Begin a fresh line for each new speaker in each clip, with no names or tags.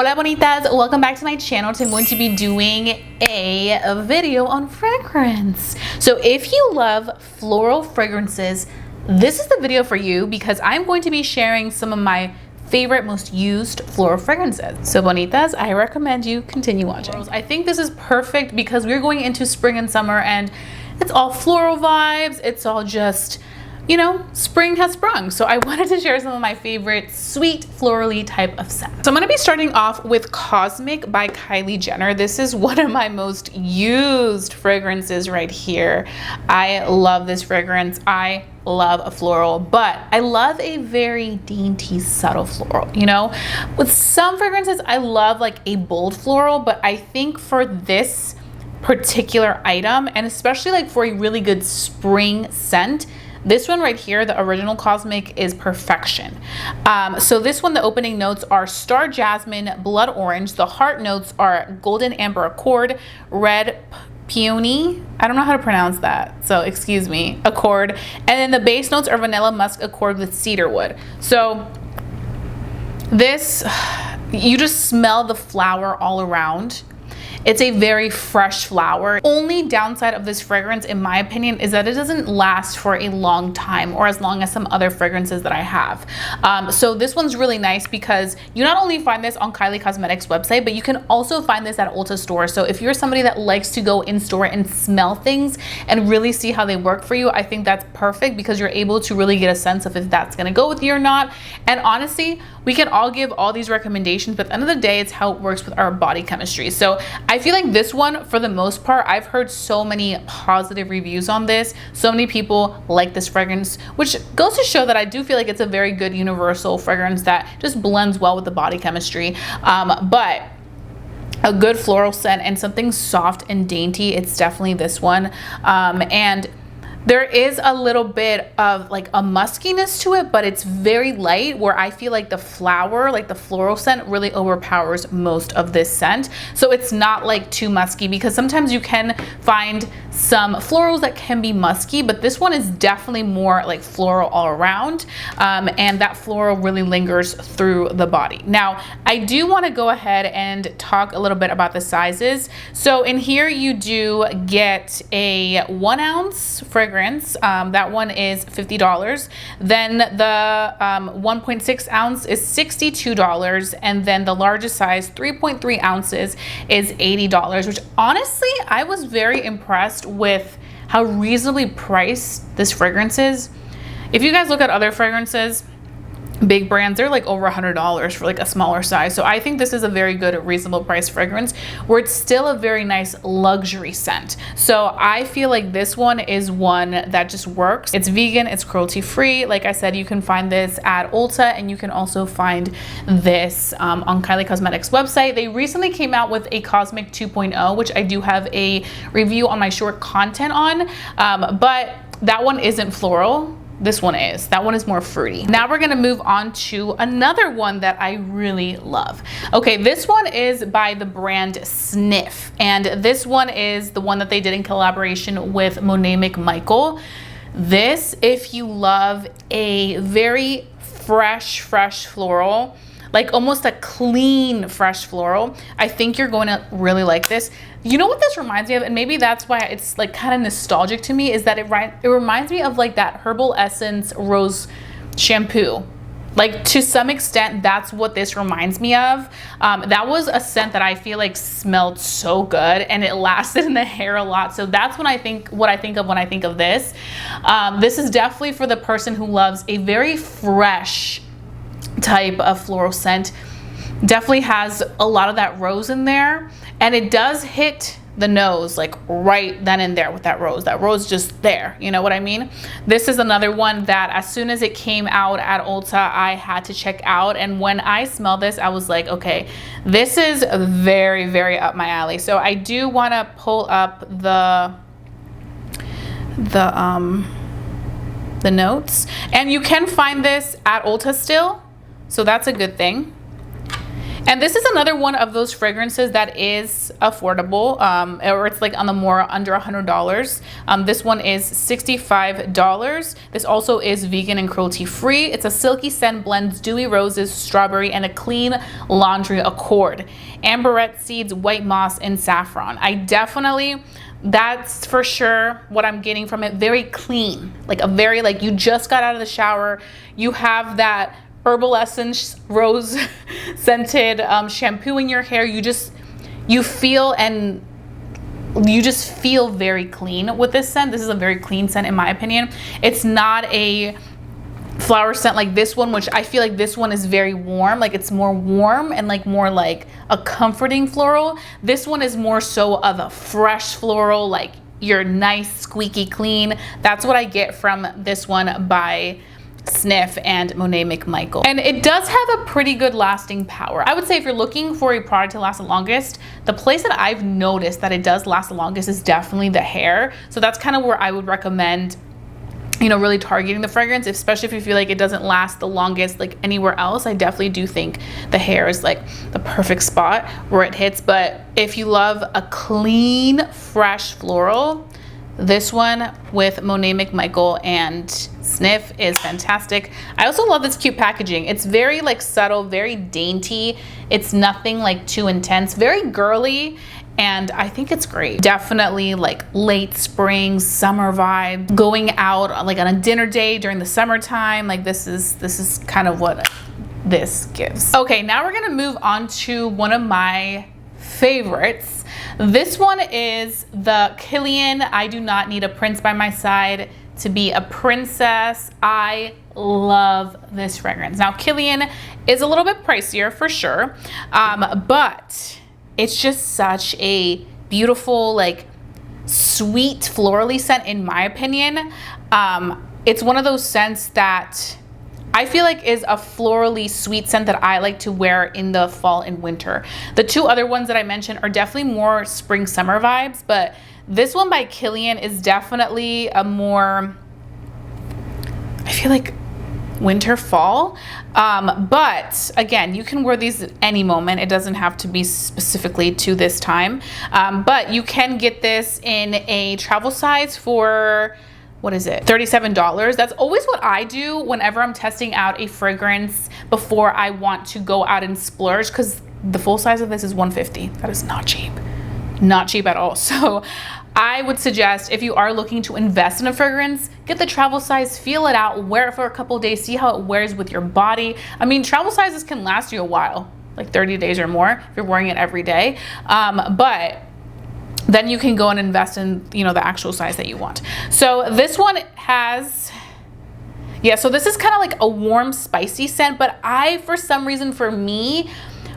Hola bonitas, welcome back to my channel. Today I'm going to be doing a video on fragrance. So if you love floral fragrances, this is the video for you because I'm going to be sharing some of my favorite, most used floral fragrances. So bonitas, I recommend you continue watching. I think this is perfect because we're going into spring and summer and it's all floral vibes. It's all just, you know, spring has sprung. So I wanted to share some of my favorite sweet florally type of scents. So I'm gonna be starting off with Cosmic by Kylie Jenner. This is one of my most used fragrances right here. I love this fragrance. I love a floral, but I love a very dainty, subtle floral, you know? With some fragrances, I love like a bold floral, but I think for this particular item, and especially like for a really good spring scent, this one right here, the original Cosmic, is perfection. So this one, the opening notes are Star Jasmine, Blood Orange. The heart notes are Golden Amber Accord, Red Peony. I don't know how to pronounce that, so excuse me, Accord. And then the base notes are Vanilla Musk Accord with Cedarwood. So this, you just smell the flower all around. It's a very fresh flower. Only downside of this fragrance, in my opinion, is that it doesn't last for a long time or as long as some other fragrances that I have. So this one's really nice because you not only find this on Kylie Cosmetics website, but you can also find this at Ulta store. So if you're somebody that likes to go in store and smell things and really see how they work for you, I think that's perfect because you're able to really get a sense of if that's gonna go with you or not. And honestly, we can all give all these recommendations, but at the end of the day, it's how it works with our body chemistry. So I feel like this one, for the most part, I've heard so many positive reviews on this. So many people like this fragrance, which goes to show that I do feel like it's a very good universal fragrance that just blends well with the body chemistry. But a good floral scent and something soft and dainty, it's definitely this one. And there is a little bit of like a muskiness to it, but it's very light, where I feel like the flower, like the floral scent, really overpowers most of this scent. So it's not like too musky, because sometimes you can find some florals that can be musky, but this one is definitely more like floral all around. And that floral really lingers through the body. Now, I do want to go ahead and talk a little bit about the sizes. So in here you do get a 1 ounce fragrance. That one is $50. Then the 1.6 ounce is $62. And then the largest size, 3.3 ounces, is $80, which honestly, I was very impressed with how reasonably priced this fragrance is. If you guys look at other fragrances, big brands, they're like over $100 for like a smaller size. So I think this is a very good, reasonable price fragrance where it's still a very nice luxury scent. So I feel like this one is one that just works. It's vegan, it's cruelty free. Like I said, you can find this at Ulta, and you can also find this on Kylie Cosmetics website. They recently came out with a Cosmic 2.0, which I do have a review on my short content on, but that one isn't floral. This one is. That one is more fruity. Now we're gonna move on to another one that I really love. Okay, this one is by the brand Snif, and this one is the one that they did in collaboration with Monet McMichael. This, if you love a very fresh floral, like almost a clean, fresh floral, I think you're going to really like this. You know what this reminds me of, and maybe that's why it's like kind of nostalgic to me, is that it reminds me of like that Herbal Essence Rose shampoo. Like to some extent, that's what this reminds me of. That was a scent that I feel like smelled so good, and it lasted in the hair a lot. So that's what I think of when I think of this. This is definitely for the person who loves a very fresh type of floral scent. Definitely has a lot of that rose in there, and it does hit the nose like right then and there with that rose just there, you know what I mean? This is another one that as soon as it came out at Ulta, I had to check out, and when I smelled this, I was like, okay, this is very up my alley. So I do want to pull up the notes, and you can find this at Ulta still, so that's a good thing. And this is another one of those fragrances that is affordable, or it's like on the more under $100. This one is $65. This also is vegan and cruelty free. It's a silky scent, blends dewy roses, strawberry, and a clean laundry accord. Amberette seeds, white moss, and saffron. I definitely, that's for sure what I'm getting from it. Very clean, like a very, like you just got out of the shower. You have that herbal essence, rose scented shampoo in your hair. You feel very clean with this scent. This is a very clean scent in my opinion. It's not a flower scent like this one, which I feel like this one is very warm. Like it's more warm and like more like a comforting floral. This one is more so of a fresh floral, like you're nice, squeaky clean. That's what I get from this one by Sniff and Monet McMichael. And it does have a pretty good lasting power. I would say if you're looking for a product to last the longest, the place that I've noticed that it does last the longest is definitely the hair. So that's kind of where I would recommend, you know, really targeting the fragrance, especially if you feel like it doesn't last the longest like anywhere else. I definitely do think the hair is like the perfect spot where it hits. But if you love a clean, fresh floral, this one with Monet McMichael and Snif is fantastic. I also love this cute packaging. It's very like subtle, very dainty. It's nothing like too intense, very girly, and I think it's great. Definitely like late spring, summer vibe, going out like on a dinner date during the summertime. Like this is kind of what this gives. Okay, now we're gonna move on to one of my favorites. This one is the Kilian I Do Not Need a Prince by My Side to Be a Princess. I love this fragrance. Now Kilian is a little bit pricier for sure, but it's just such a beautiful, like sweet florally scent in my opinion. It's one of those scents that I feel like is a florally sweet scent that I like to wear in the fall and winter. The two other ones that I mentioned are definitely more spring summer vibes, but this one by Kilian is definitely a more, I feel like winter fall. But again, you can wear these at any moment. It doesn't have to be specifically to this time. But you can get this in a travel size for, what is it, $37. That's always what I do whenever I'm testing out a fragrance before I want to go out and splurge, because the full size of this is $150. That is not cheap. Not cheap at all. So I would suggest if you are looking to invest in a fragrance, get the travel size, feel it out, wear it for a couple of days, see how it wears with your body. I mean, travel sizes can last you a while, like 30 days or more if you're wearing it every day. But then you can go and invest in, you know, the actual size that you want. So this one has, yeah, so this is kind of like a warm, spicy scent, but for some reason, for me,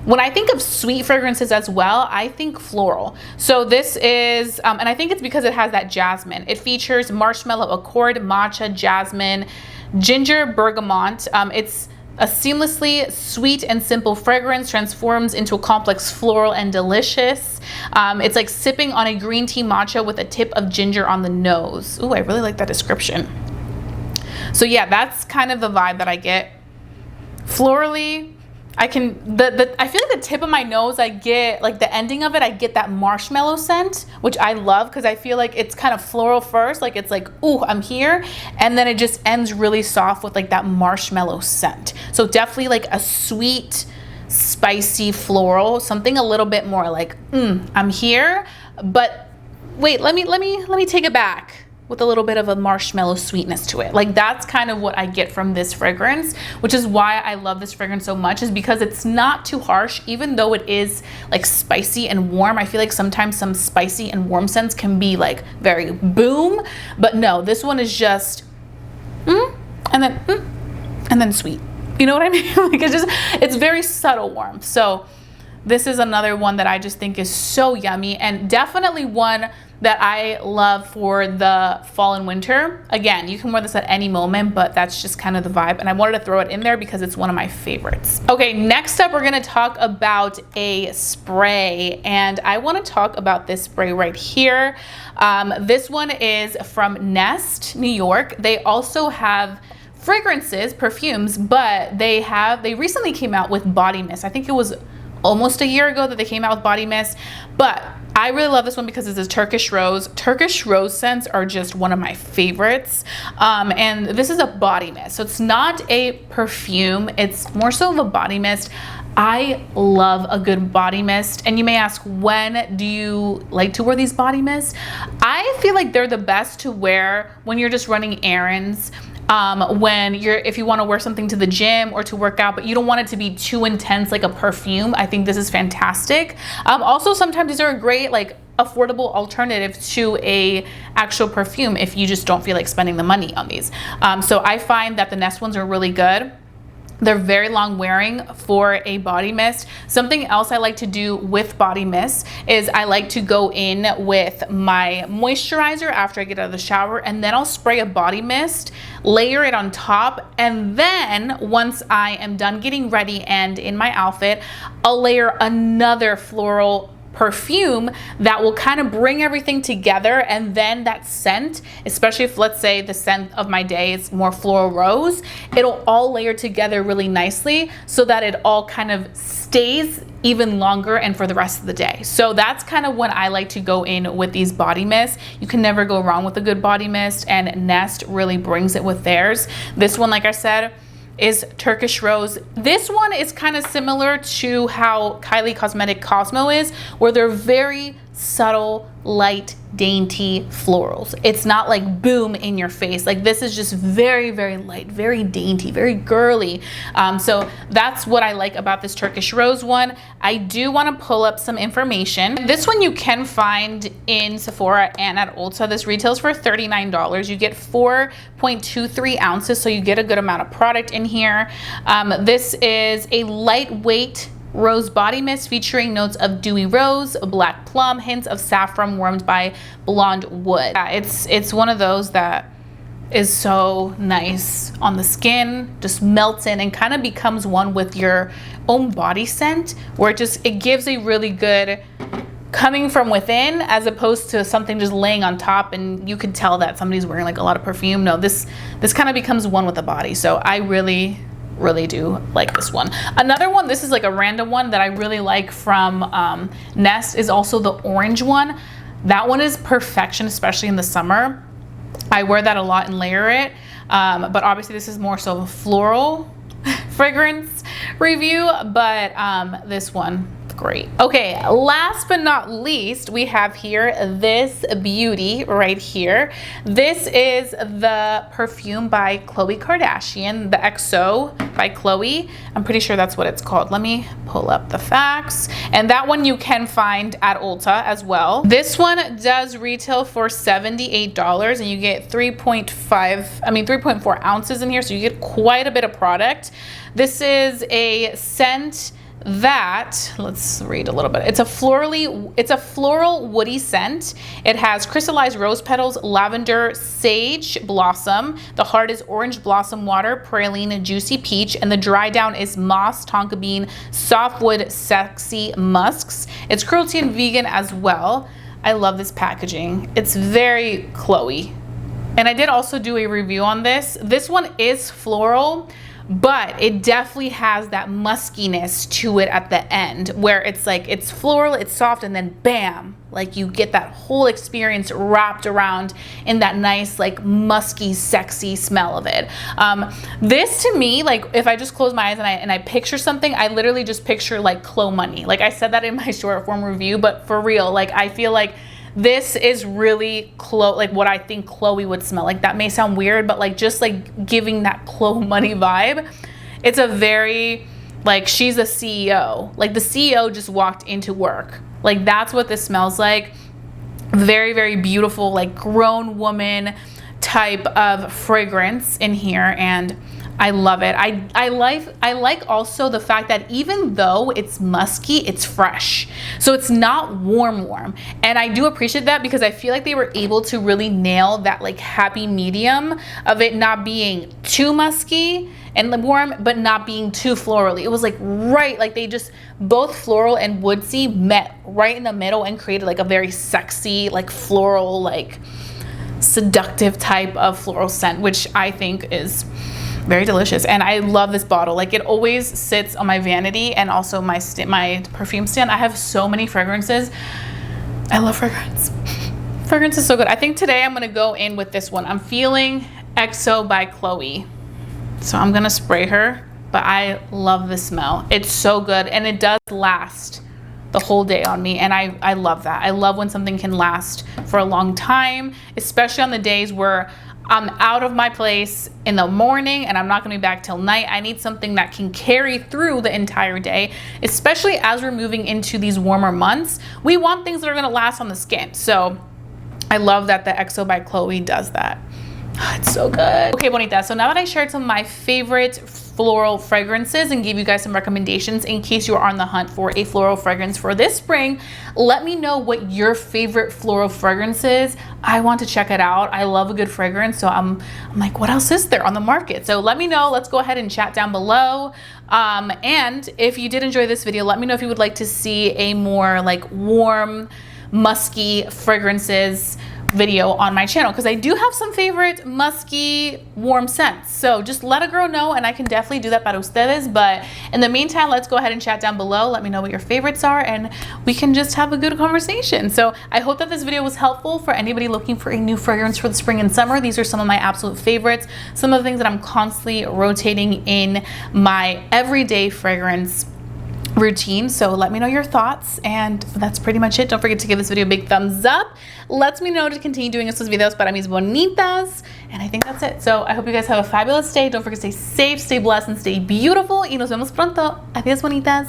when I think of sweet fragrances as well, I think floral. So this is, and I think it's because it has that jasmine. It features marshmallow accord, matcha, jasmine, ginger, bergamot. It's a seamlessly sweet and simple fragrance, transforms into a complex floral and delicious. It's like sipping on a green tea matcha with a tip of ginger on the nose. Ooh, I really like that description. So yeah, that's kind of the vibe that I get. Florally, I feel like the tip of my nose, I get like the ending of it, I get that marshmallow scent, which I love because I feel like it's kind of floral first, like it's like, ooh, I'm here, and then it just ends really soft with like that marshmallow scent. So definitely like a sweet, spicy floral, something a little bit more like, I'm here, but wait, let me take it back with a little bit of a marshmallow sweetness to it. Like that's kind of what I get from this fragrance, which is why I love this fragrance so much, is because it's not too harsh, even though it is like spicy and warm. I feel like sometimes some spicy and warm scents can be like very boom, but no, this one is just and then sweet. You know what I mean? Like it's very subtle warmth. So this is another one that I just think is so yummy, and definitely one that I love for the fall and winter. Again, you can wear this at any moment, but that's just kind of the vibe, and I wanted to throw it in there because it's one of my favorites. Okay, next up we're gonna talk about a spray, and I wanna talk about this spray right here. This one is from Nest, New York. They also have fragrances, perfumes, but they recently came out with body mist. I think it was almost a year ago that they came out with body mist, but I really love this one because it's a Turkish rose. Turkish rose scents are just one of my favorites. And this is a body mist. So it's not a perfume. It's more so of a body mist. I love a good body mist. And you may ask, when do you like to wear these body mists? I feel like they're the best to wear when you're just running errands. If you want to wear something to the gym or to work out, but you don't want it to be too intense like a perfume, I think this is fantastic. Also, sometimes these are a great like affordable alternative to a actual perfume if you just don't feel like spending the money on these. So I find that the Nest ones are really good. They're very long wearing for a body mist. Something else I like to do with body mist is I like to go in with my moisturizer after I get out of the shower, and then I'll spray a body mist, layer it on top, and then once I am done getting ready and in my outfit, I'll layer another floral perfume that will kind of bring everything together. And then that scent, especially if let's say the scent of my day is more floral rose, it'll all layer together really nicely so that it all kind of stays even longer and for the rest of the day. So that's kind of when I like to go in with these body mists. You can never go wrong with a good body mist, and Nest really brings it with theirs. This one, like I said, is Turkish rose. This one is kind of similar to how Kylie Cosmetic Cosmo is, where they're very subtle, light, dainty florals. It's not like boom in your face. Like this is just very, very light, very dainty, very girly. So that's what I like about this Turkish rose one. I do want to pull up some information. This one you can find in Sephora and at Ulta. This retails for $39. You get 4.23 ounces, so you get a good amount of product in here. This is a lightweight rose body mist featuring notes of dewy rose, black plum, hints of saffron warmed by blonde wood. Yeah, it's one of those that is so nice on the skin, just melts in and kind of becomes one with your own body scent, where it gives a really good coming from within as opposed to something just laying on top and you can tell that somebody's wearing like a lot of perfume. No, this kind of becomes one with the body. So I really do like this one. Another one, this is like a random one that I really like from Nest, is also the orange one. That one is perfection, especially in the summer. I wear that a lot and layer it, but obviously this is more so a floral fragrance review, but this one, great. Okay, last but not least, we have here this beauty right here. This is the perfume by Khloe Kardashian, the XO by Khloe. I'm pretty sure that's what it's called. Let me pull up the facts. And that one you can find at Ulta as well. This one does retail for $78 and you get 3.4 ounces in here, so you get quite a bit of product. This is a scent that, let's read a little bit. It's a floral woody scent. It has crystallized rose petals, lavender, sage blossom. The heart is orange blossom water, praline, juicy peach, and the dry down is moss, tonka bean, softwood, sexy musks. It's cruelty and vegan as well. I love this packaging. It's very Khloe. And I did also do a review on this. This one is floral, but it definitely has that muskiness to it at the end, where it's like, it's floral, it's soft, and then bam, like you get that whole experience wrapped around in that nice, like musky, sexy smell of it. This to me, like if I just close my eyes and I picture something, I literally just picture like Khloe money. Like I said that in my short form review, but for real, like I feel like this is really Khloe, like what I think Khloe would smell like. That may sound weird, but like just like giving that Khloe money vibe. It's a very, like she's a CEO. Like the CEO just walked into work. Like that's what this smells like. Very, very beautiful, like grown woman type of fragrance in here, and I love it. I like also the fact that even though it's musky, it's fresh. So it's not warm. And I do appreciate that because I feel like they were able to really nail that like happy medium of it not being too musky and warm, but not being too florally. It was like right, like they just, both floral and woodsy met right in the middle and created like a very sexy, like floral, like seductive type of floral scent, which I think is Very delicious. And I love this bottle. Like, it always sits on my vanity and also my perfume stand. I have so many fragrances. I love fragrance. Fragrance is so good. I think today I'm gonna go in with this one. I'm feeling EXO by Khloe. So I'm gonna spray her, but I love the smell. It's so good, and it does last the whole day on me, and I love that. I love when something can last for a long time, especially on the days where I'm out of my place in the morning and I'm not gonna be back till night. I need something that can carry through the entire day, especially as we're moving into these warmer months. We want things that are gonna last on the skin. So I love that the EXO by Khloe does that. It's so good. Okay, bonita, so now that I shared some of my favorite floral fragrances and gave you guys some recommendations in case you are on the hunt for a floral fragrance for this spring, let me know what your favorite floral fragrance is. I want to check it out. I love a good fragrance, so I'm like, what else is there on the market? So let me know. Let's go ahead and chat down below. And if you did enjoy this video, let me know if you would like to see a more like warm, musky fragrances video on my channel, because I do have some favorite musky warm scents. So just let a girl know and I can definitely do that para ustedes. But in the meantime, let's go ahead and chat down below. Let me know what your favorites are and we can just have a good conversation. So I hope that this video was helpful for anybody looking for a new fragrance for the spring and summer. These are some of my absolute favorites, some of the things that I'm constantly rotating in my everyday fragrance routine. So let me know your thoughts, and that's pretty much it. Don't forget to give this video a big thumbs up. Lets me know to continue doing estos videos para mis bonitas, and I think that's it. So I hope you guys have a fabulous day. Don't forget to stay safe, stay blessed, and stay beautiful, y nos vemos pronto. Adiós, bonitas.